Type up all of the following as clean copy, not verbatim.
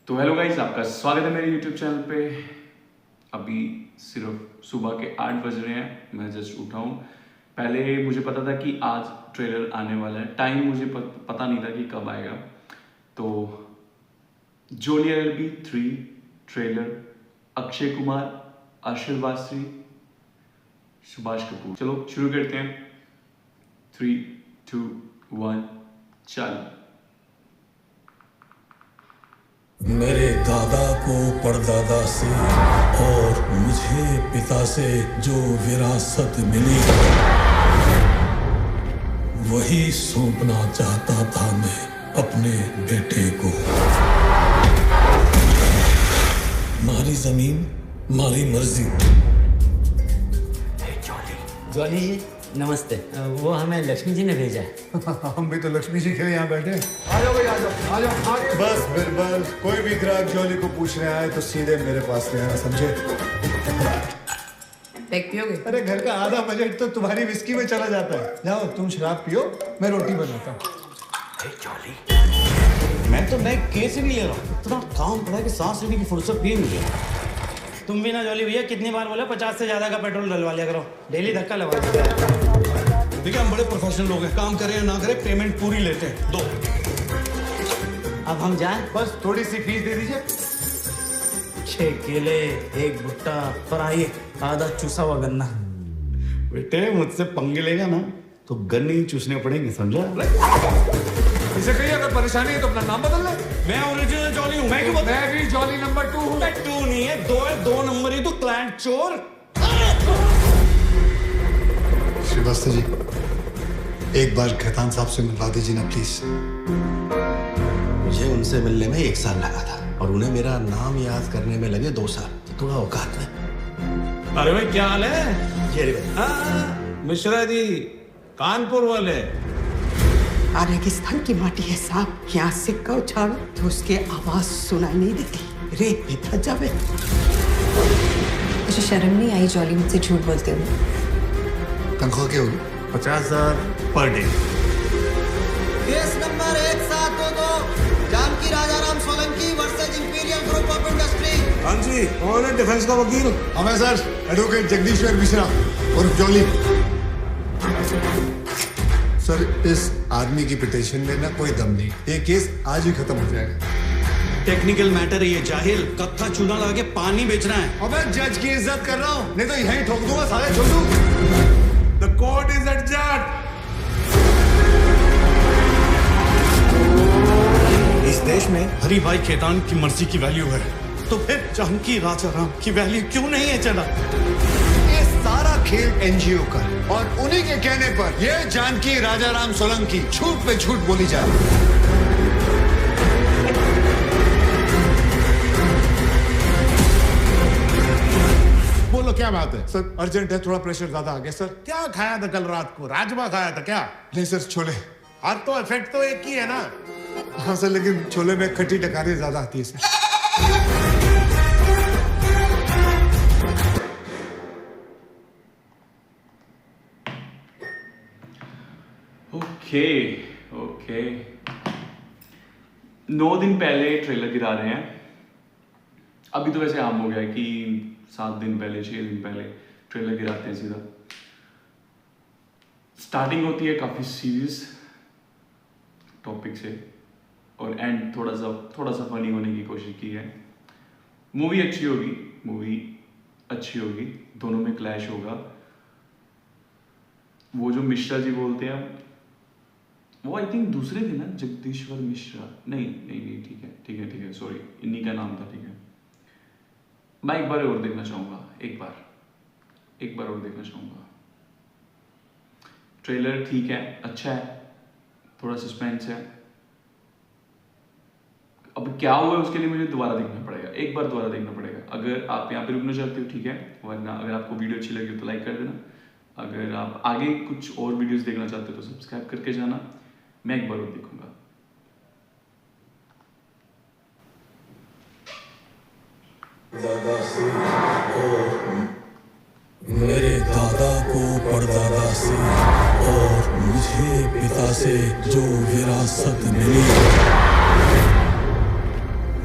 तो hello guys, आपका स्वागत है मेरे यूट्यूब चैनल पे। अभी सिर्फ सुबह के 8 बज रहे हैं, मैं जस्ट उठा हूँ। पहले मुझे पता था कि आज ट्रेलर आने वाला है, टाइम मुझे पता नहीं था कि कब आएगा। तो जोली LLB 3 ट्रेलर, अक्षय कुमार, अर्शद वारसी, सुभाष कपूर। चलो शुरू करते हैं। 3, 2, 1 चल। मेरे दादा को परदादा से और मुझे पिता से जो विरासत मिली वही सौंपना चाहता था मैं अपने बेटे को। मारी जमीन मारी मर्जी। जॉली जी नमस्ते। वो हमें लक्ष्मी जी ने भेजा है। हम भी तो लक्ष्मी जी के यहाँ बैठे। आ जाओ भाई, आ जाओ, आ जाओ। बस बिरबल, कोई भी ग्राहक जॉली को पूछने आए तो सीधे मेरे पास ले आना, समझे? पैक पियोगे? अरे घर का आधा बजट तो तुम्हारी विस्की में चला जाता है। जाओ तुम शराब पियो, मैं रोटी बनाता हूँ। मैं तो नए केस ही नहीं ले रहा हूँ। इतना काम पड़ा है कि सांस लेने की फुर्सत भी नहीं है। तुम भी ना जॉली भैया, कितनी बार बोले 50 से ज्यादा का पेट्रोल डलवा लिया करो। डेली धक्का लगा देते हैं। देखिए हम बड़े प्रोफेशनल लोग हैं, काम करें या ना करें पेमेंट पूरी लेते हैं। दो अब हम जाएं? बस थोड़ी सी फीस दे दीजिए। 6 केले, 1 भुट्टा और आइए आधा चूसा हुआ गन्ना। बेटे मुझसे पंगे लेगा ना तो गन्ने ही चूसने पड़ेंगे, समझा? इसे कहिए अगर परेशानी है तो अपना नाम बदल ले। मैं ओरिजिनल जॉली हूँ। मैं भी जॉली नंबर 2 हूँ। 2 नहीं है, 2 है। 2 नंबर ही तो क्लाइंट चोर। श्रीवास्तव जी, एक बार खैतान साहब से मिलवा दीजिए ना प्लीज। मुझे उनसे मिलने में 1 साल लगा था और उन्हें मेरा नाम याद करने में लगे 2 साल। थोड़ा औकात में। अरे भाई क्या हाल है? ये रे मिश्रा जी कानपुर वाले। रेगिस्तान की माटी है साहब, यहाँ सिक्का उछालो तो उसकी आवाज सुनाई नहीं देती। रे इधर जावे। मुझे शर्म नहीं आई जॉली मुझसे झूठ बोलते हुए। तनख्वाह क्या होगी? 50,000 per day. Case number 1722 Janki Rajaram Solanki versus Imperial Group of Industry. हाँ जी, कौन है डिफेंस का वकील? हमें सर एडवोकेट जगदीश्वर मिश्रा और जॉली। सर इस आदमी की पिटीशन में ना कोई दम नहीं, ये केस आज ही खत्म हो जाएगा। टेक्निकल मैटर है ये जाहिल। कत्था चूना लगा के पानी बेच रहा है। अबे जज की इज्जत कर रहा हूँ, नहीं तो यहीं ठोक दूंगा साले छोटू। The court is adjourned. इस देश में हरी भाई खेतान की मर्जी की वैल्यू है, तो फिर जानकी राजाराम की वैल्यू क्यों नहीं है? चला ये सारा खेल एनजीओ का है और उन्हीं के कहने पर ये जानकी राजाराम सोलंकी झूठ पे झूठ बोली जा रही है। बोलो क्या बात है? सर अर्जेंट है, थोड़ा प्रेशर ज्यादा आ गया सर। क्या खाया था कल रात को? राजमा खाया था क्या? नहीं सर, छोले। आज तो इफेक्ट तो एक ही है ना। हाँ सर, लेकिन छोले में खट्टी टकारी ज्यादा आती है सर। ओके 9 दिन पहले ट्रेलर गिरा रहे हैं। अभी तो वैसे आम हो गया है कि 7 दिन पहले 6 दिन पहले ट्रेलर गिराते हैं सीधा। स्टार्टिंग होती है काफी सीरियस टॉपिक से और एंड थोड़ा सा फनी होने की कोशिश की है। मूवी अच्छी होगी, दोनों में क्लैश होगा। वो जो मिश्रा जी बोलते हैं वो आई थिंक दूसरे थे ना, जगदीश्वर मिश्रा। नहीं ठीक है सॉरी, इन्हीं का नाम था। ठीक है, मैं एक बार और देखना चाहूंगा। एक बार और देखना चाहूंगा। ट्रेलर ठीक है, अच्छा है, थोड़ा सस्पेंस है। अब क्या हुआ उसके लिए मुझे दोबारा देखना पड़ेगा, एक बार दोबारा देखना पड़ेगा। अगर आप यहाँ पे रुकना चाहते हो ठीक है, वरना अगर आपको वीडियो अच्छी लगी हो तो लाइक कर देना। अगर आप आगे कुछ और वीडियोस देखना चाहते हो तो सब्सक्राइब करके जाना। मैं एक बार और देखूंगा। दादा से और मेरे दादा को परदादा से और मुझे पिता से जो विरासत मिली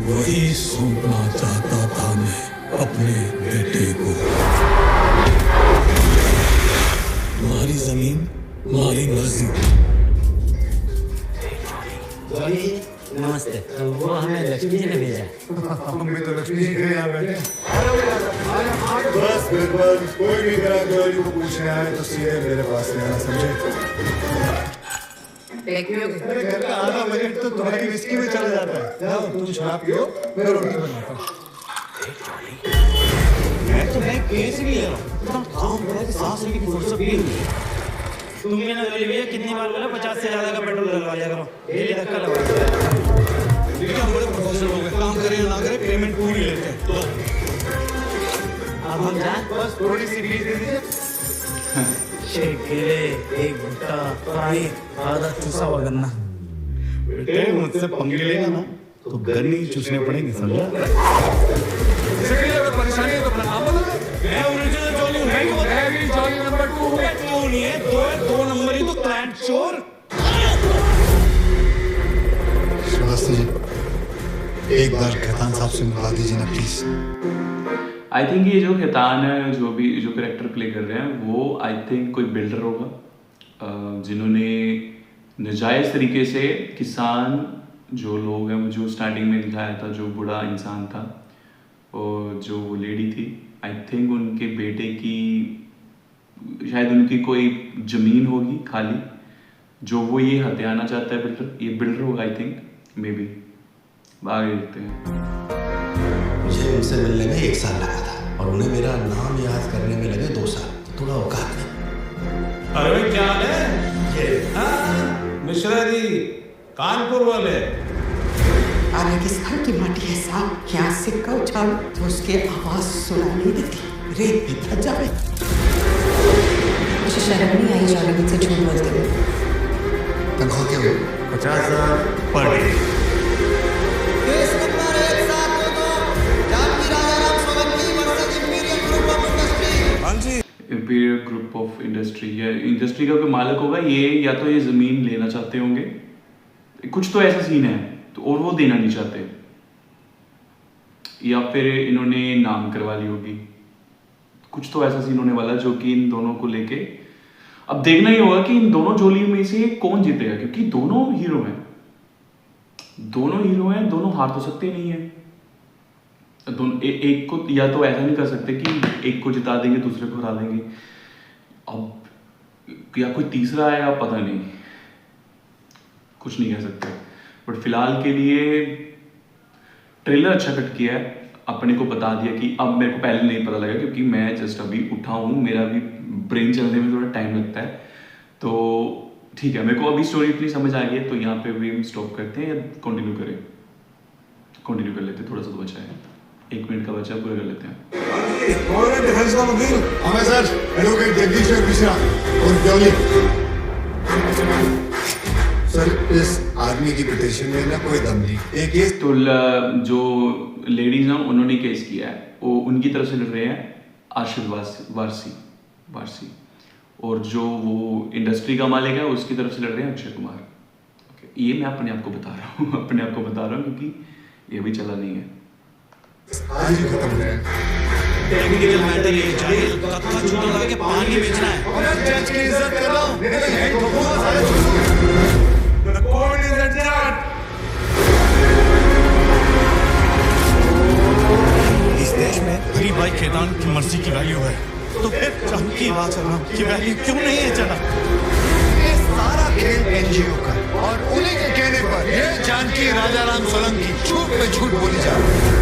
वही सौंपना चाहता था मैं अपने बेटे को। मारी जमीन, मारी मर्जी। नमस्ते। वो हमें लक्ष्मी जी ने भेजा। हमें तो लक्ष्मी जी के यहाँ बैठे। बस बिरबल, कोई भी ग्राहक जॉली को पूछने आए तो सीधे मेरे पास आना, समझे? अरे घर का आधा बजट तो तुम्हारी विस्की में चला जाता है। जाओ तुम शराब पियो, मैं रोटी बनाता हूँ। मैं केस भी ले रहा हूँ। इतना काम करा कि सांस लेने की फुर्सत भी नहीं है। तुमने ना जॉली भैया कितनी बार बोला 50 से ज्यादा का पेट्रोल डलवा लिया करो, डेली धक्का लगा। क्या बड़े प्रोफेसर हो गए, काम करें या ना करें पेमेंट पूरी लेते हैं। तो अब हम जाएं? बस थोड़ी सी फीस दे दीजिए। 6 केले, 1 भुट्टा, फ्राई, आधा चूसा हुआ गन्ना। बेटे मुझसे पंगे लेगा ना तो गन्ने ही चूसने पड़ेंगे, समझा? इसे कहिए अगर परेशानी है तो अपना नाम बता। मैं ओरिजिनल जॉली हूँ। मैं भी जॉली नंबर 2 हूँ। क्यों नहीं है? 2 नंबर ही तो क्लाइंट चोर। श्रीवास्तव जी, एक बार खैतान साहब से मिला दीजिए ना प्लीज। आई थिंक ये जो खैतान है, जो करेक्टर प्ले कर रहे हैं, वो आई थिंक कोई बिल्डर होगा जिन्होंने नाजायज़ तरीके से किसान जो लोग हैं, जो स्टार्टिंग में दिखाया था, जो बूढ़ा इंसान था और जो वो लेडी थी, आई थिंक उनके बेटे की शायद उनकी कोई ज़मीन होगी खाली, जो वो ये हथियाना चाहता है बिल्डर। ये बिल्डर होगा आई थिंक, मे बी। आगे देखते हैं। मुझे उनसे मिलने में 1 साल लगा था और उन्हें मेरा नाम याद करने में लगे 2 साल। तो थोड़ा औकात में। अरे क्या है मिश्रा जी, कानपुर वाले। रेगिस्तान की माटी है साहब, यहाँ सिक्का उछालो तो उसकी आवाज सुनाई नहीं देती, रेत भी फट जाए। मुझे शर्म नहीं आई जॉली मुझसे झूठ बोलते हुए। तनख्वाह क्या हुई? 50,000 per day. Case number 1722 Janki Rajaram Solanki versus Imperial Group of Industry. हाँ जी। इंपीरियल ग्रुप ऑफ इंडस्ट्री, या इंडस्ट्री का कोई मालिक होगा ये, या तो ये ज़मीन लेना चाहते होंगे, कुछ तो ऐसा सीन है, तो और वो देना नहीं चाहते, या फिर इन्होंने नाम करवा ली होगी। कुछ तो ऐसा सीन होने वाला जो कि इन दोनों को लेके अब देखना ही होगा कि इन दोनों जोली में से कौन जीतेगा, क्योंकि दोनों हीरो हैं, दोनों हार तो सकते नहीं है। एक को या तो ऐसा नहीं कर सकते कि एक को जिता देंगे दूसरे को हरा देंगे, अब या कोई तीसरा आएगा, पता नहीं, कुछ नहीं कह सकते। बट फिलहाल के लिए ट्रेलर अच्छा कट किया है, अपने को बता दिया कि अब मेरे को पहले नहीं पता लगा क्योंकि मैं जस्ट अभी उठा हूँ, मेरा भी ब्रेन चलने में थोड़ा टाइम लगता है। तो ठीक है, मेरे को अभी स्टोरी इतनी समझ आ गई है, तो यहाँ पे भी हम स्टॉप करते हैं या कंटिन्यू करें? कंटिन्यू कर लेते हैं, थोड़ा सा तो बचा है, 1 मिनट का बचा, पूरा कर लेते हैं। कौन है डिफेंस का वकील? हमें सर एडवोकेट जगदीश्वर मिश्रा और जॉली। सर इस आदमी की पिटीशन में ना कोई दम नहीं। एक केस तो जो लेडीज हैं उन्होंने केस किया है, वो उनकी तरफ से लड़ रहे हैं आरशद वारसी, और जो वो इंडस्ट्री का मालिक है उसकी तरफ से लड़ रहे हैं अक्षय कुमार। ये मैं अपने आप को बता रहा हूँ क्योंकि ये भी चला नहीं है। आज ही खत्म हो जाएगा। टेक्निकल मैटर ये जाहिल कथा चूना लगा के पानी बेचना है। जज की इज्जत कर रहा हूँ, नहीं तो यही ठोकूंगा सारे। The court is adjourned. इस देश में हरी भाई खेतान की मर्जी की वैल्यू है, तो फिर जानकी राजाराम की वैल्यू क्यों नहीं है चला? ये सारा खेल एनजीओ का और उन्हीं के कहने पर ये जानकी राजाराम सोलंकी झूठ पे झूठ बोली जा रही है।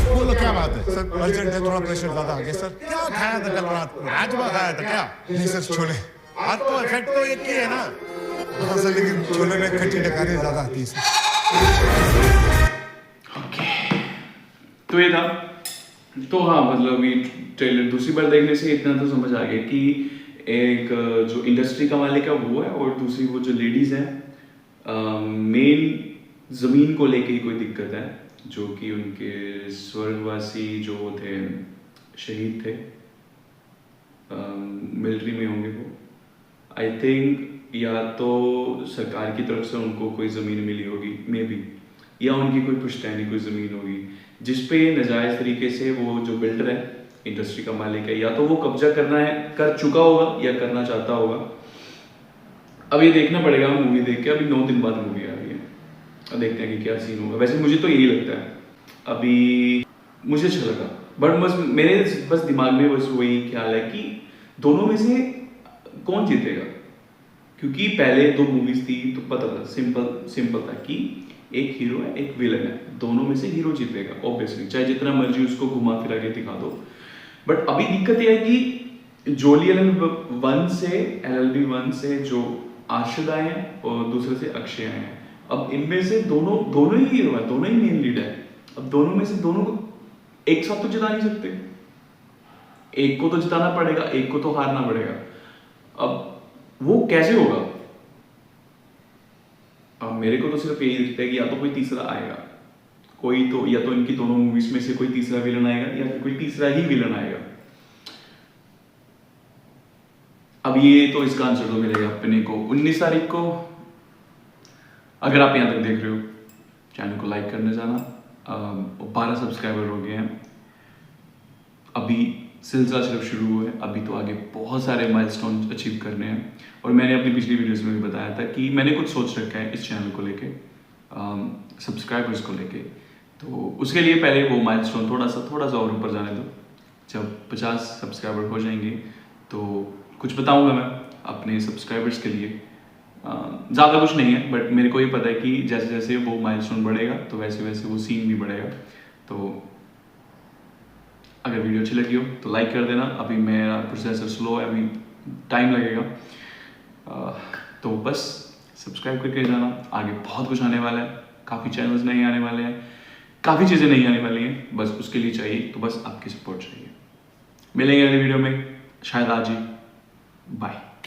बोलो क्या बात है सर? अर्जेंट है, थोड़ा प्रेशर ज्यादा आ गया सर। क्या खाया था कल रात को? राजमा खाया था क्या? नहीं सर, छोले। आज तो इफेक्ट तो एक ही है ना। हाँ सर, लेकिन छोले में खट्टी टकारी ज्यादा आती है सर। तो ये था, तो हाँ मतलब ये ट्रेलर दूसरी बार देखने से इतना तो समझ आ गया कि एक जो इंडस्ट्री का मालिक है वो है, और दूसरी वो जो लेडीज हैं, मेन जमीन को लेके ही कोई दिक्कत है, जो कि उनके स्वर्गवासी जो थे, शहीद थे, मिलिट्री में होंगे वो, आई थिंक या तो सरकार की तरफ से उनको कोई ज़मीन मिली होगी मे बी, या उनकी कोई पुश्तैनी कोई ज़मीन होगी जिस पे नाजायज़ तरीके से वो जो बिल्डर है, इंडस्ट्री का मालिक है, या तो वो कब्जा कर चुका होगा या करना चाहता होगा। अब ये देखना पड़ेगा मूवी देख के। अभी 9 दिन बाद मूवी आ रही है, अब देखते हैं कि क्या सीन होगा। वैसे मुझे तो यही लगता है, अभी मुझे अच्छा लगा, बट बस मेरे दिमाग में बस वही ख्याल है कि दोनों में से कौन जीतेगा, क्योंकि पहले 2 मूवीज थी तो पता था, सिंपल था कि एक हीरो है एक विलन है, दोनों में से हीरो जीतेगा ऑब्वियसली, चाहे जितना मर्जी उसको घुमा फिरा के दिखा दो। बट अभी दिक्कत यह है कि जोली LLB 1 से जो आर्शद आए हैं और दूसरे से अक्षय आए हैं, अब इनमें से दोनों ही हीरो है, दोनों ही मेन लीड है। अब दोनों में से दोनों को एक साथ तो जिता नहीं सकते, एक को तो जिताना पड़ेगा, एक को तो हारना पड़ेगा। अब वो कैसे होगा? अब मेरे को तो सिर्फ यही दिखता है कि या तो कोई तीसरा आएगा, कोई तो, या तो इनकी दोनों मूवीज में से कोई तीसरा विलन आएगा या फिर कोई तीसरा ही विलन आएगा। अब ये तो इसका आंसर तो मिलेगा अपने को 19 तारीख को। अगर आप यहाँ तक देख रहे हो, चैनल को लाइक करने जाना। 12 सब्सक्राइबर हो गए हैं, अभी सिलसिला सिर्फ शुरू हुआ है, अभी तो आगे बहुत सारे माइलस्टोन अचीव करने हैं। और मैंने अपनी पिछली वीडियोस में भी बताया था कि मैंने कुछ सोच रखा है इस चैनल को लेके, सब्सक्राइबर्स को लेके। तो उसके लिए पहले वो माइलस्टोन थोड़ा सा और ऊपर जाने दो। जब 50 सब्सक्राइबर हो जाएंगे तो कुछ बताऊंगा मैं अपने सब्सक्राइबर्स के लिए। ज़्यादा कुछ नहीं है, बट मेरे को ये पता है कि जैसे जैसे वो माइलस्टोन बढ़ेगा तो वैसे वैसे वो सीन भी बढ़ेगा। तो अगर वीडियो अच्छी लगी हो तो लाइक कर देना। अभी मेरा प्रोसेसर स्लो है, अभी टाइम लगेगा। तो बस सब्सक्राइब करके जाना, आगे बहुत कुछ आने वाला है, काफ़ी चैनल्स नहीं आने वाले हैं, काफ़ी चीज़ें नहीं आने वाली हैं। बस उसके लिए चाहिए, तो बस आपकी सपोर्ट चाहिए। मिलेंगे अगली वीडियो में, शायद आज ही। बाय।